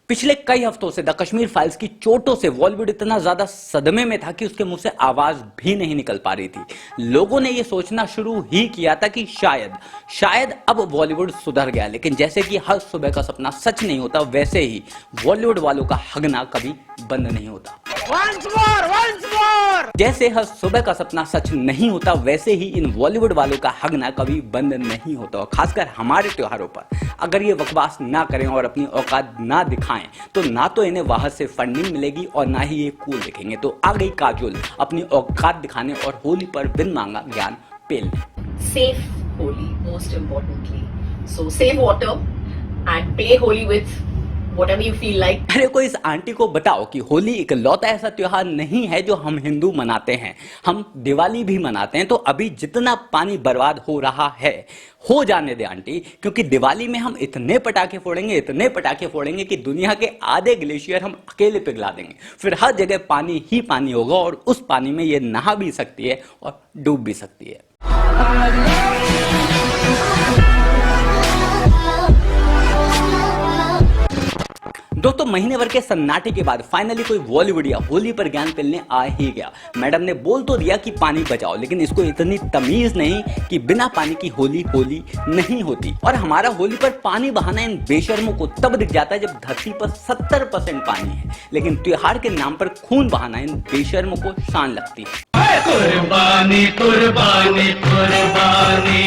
पिछले कई हफ्तों से द कश्मीर फाइल्स की चोटों से बॉलीवुड इतना ज्यादा सदमे में था कि उसके मुंह से आवाज भी नहीं निकल पा रही थी। लोगों ने यह सोचना शुरू ही किया था कि शायद अब बॉलीवुड सुधर गया, लेकिन जैसे कि हर सुबह का सपना सच नहीं होता, वैसे ही बॉलीवुड वालों का हगना कभी बंद नहीं होता। Once more! जैसे हर सुबह का सपना सच नहीं होता, वैसे ही इन बॉलीवुड वालों का हगना कभी बंद नहीं होता। और खासकर हमारे त्योहारों पर अगर ये बकवास ना करें और अपनी औकात ना दिखाएं तो ना तो इन्हें बाहर से फंडिंग मिलेगी और ना ही ये कूल दिखेंगे। तो आ गई काजोल अपनी औकात दिखाने और होली पर बिन मांगा ज्ञान पेलने। Save Holi, most importantly. So save water and play Holi with whatever you feel like. अरे कोई इस आंटी को बताओ कि होली इकलौता ऐसा त्योहार नहीं है जो हम हिंदू मनाते हैं, हम दिवाली भी मनाते हैं। तो अभी जितना पानी बर्बाद हो रहा है हो जाने दे आंटी, क्योंकि दिवाली में हम इतने पटाखे फोड़ेंगे कि दुनिया के आधे ग्लेशियर हम अकेले पिघला देंगे। फिर हर जगह पानी ही पानी होगा और उस पानी में ये नहा भी सकती है और डूब भी सकती है। दोस्तों, महीने भर के सन्नाटे के बाद फाइनली कोई बॉलीवुडिया होली पर ज्ञान पेलने आ ही गया। मैडम ने बोल तो दिया कि पानी बचाओ, लेकिन इसको इतनी तमीज नहीं कि बिना पानी की होली होली नहीं होती। और हमारा होली पर पानी बहाना इन बेशर्मों को तब दिख जाता है जब धरती पर 70% पानी है, लेकिन त्योहार के नाम पर खून बहाना इन बेशर्मों को शान लगती है। कुर्बानी कुर्बानी कुर्बानी,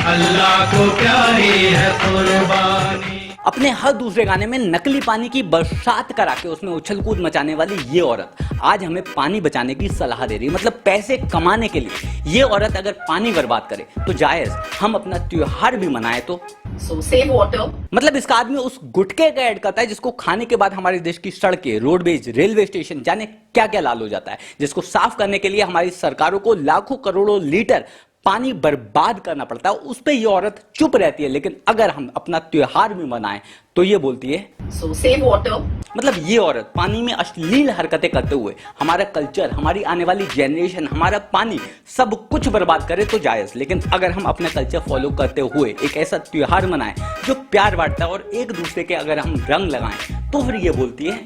अल्लाह को प्यारी है कुर्बानी। अपने हर दूसरे गाने में नकली पानी की बरसात करा के उसमें उछल कूद मचाने वाली ये औरत आज हमें पानी बचाने की सलाह दे रही है। मतलब पैसे कमाने के लिए ये औरत अगर पानी बर्बाद करे तो जायज हम अपना त्योहार भी मनाए तो। So save water. मतलब इसका आदमी उस गुटखे का ऐड करता है जिसको खाने के बाद हमारे देश की सड़कें, रोडवेज, रेलवे स्टेशन जाने क्या क्या लाल हो जाता है, जिसको साफ करने के लिए हमारी सरकारों को लाखों करोड़ों लीटर पानी बर्बाद करना पड़ता है। उस पे ये औरत चुप रहती है, लेकिन अगर हम अपना त्योहार भी मनाएं तो ये बोलती है So save water. मतलब ये औरत पानी में अश्लील हरकतें करते हुए हमारा कल्चर, हमारी आने वाली जनरेशन, हमारा पानी सब कुछ बर्बाद करे तो जायज, लेकिन अगर हम अपना कल्चर फॉलो करते हुए एक ऐसा त्योहार मनाएं जो प्यार बांटता है और एक दूसरे के अगर हम रंग लगाएं तो फिर ये बोलती है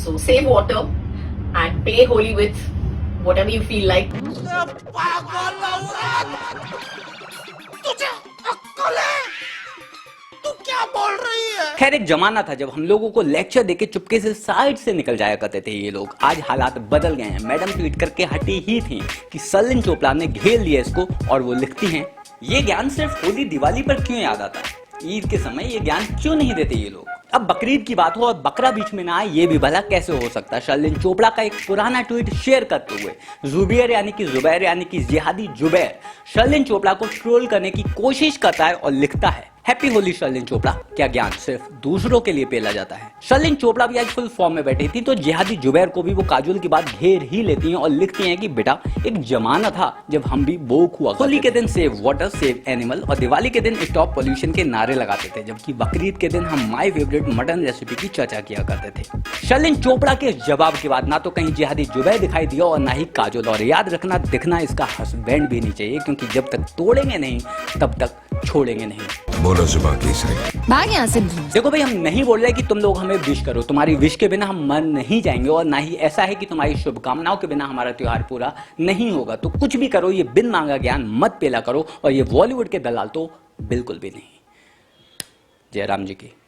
So save water and play Holi with whatever you feel like. तुझे अक्ल है? तू क्या बोल रही है? खैर, एक जमाना था जब हम लोगों को लेक्चर देके चुपके से साइड से निकल जाया करते थे ये लोग। आज हालात बदल गए हैं। मैडम ट्वीट करके हटी ही थी कि सरलिन चोपड़ा ने घेर लिया इसको और वो लिखती हैं, ये ज्ञान सिर्फ होली दिवाली पर क्यों याद आता है? ईद के समय ये ज्ञान क्यों नहीं देते ये लोग? अब बकरीद की बात हो और बकरा बीच में ना आए, ये भी भला कैसे हो सकता है? शर्लिन चोपड़ा का एक पुराना ट्वीट शेयर करते हुए जुबैर यानी कि जिहादी जुबैर शर्लिन चोपड़ा को ट्रोल करने की कोशिश करता है और लिखता है, हैप्पी होली शर्लिन चोपड़ा, क्या ज्ञान सिर्फ दूसरों के लिए पेला जाता है? शर्लिन चोपड़ा भी आज फुल फॉर्म में बैठी थी तो जिहादी जुबैर को भी वो काजोल की बात घेर ही लेती हैं और लिखती हैं कि बेटा, एक जमाना था जब हम भी बोक हुआ। होली के दिन सेव वाटर, सेव एनिमल और दिवाली के दिन स्टॉप पॉल्यूशन के नारे लगाते थे, जबकि बकरीद के दिन हम माय फेवरेट मटन रेसिपी की चर्चा किया करते थे। शर्लिन चोपड़ा के जवाब के बाद ना तो कहीं जिहादी जुबैर दिखाई दिया और ना ही काजोल। और याद रखना, दिखना इसका हस्बैंड भी नहीं चाहिए, क्योंकि जब तक तोड़ेंगे नहीं तब तक छोड़ेंगे नहीं। बोलो जुबान केसरी, भाग यहाँ से। देखो भाई, हम नहीं बोल रहे कि तुम लोग हमें विश करो, तुम्हारी विश के बिना हम मर नहीं जाएंगे, और ना ही ऐसा है कि तुम्हारी शुभकामनाओं के बिना हमारा त्योहार पूरा नहीं होगा। तो कुछ भी करो, ये बिन मांगा ज्ञान मत पेला करो, और ये बॉलीवुड के दलाल तो बिल्कुल भी नहीं। जय राम जी की।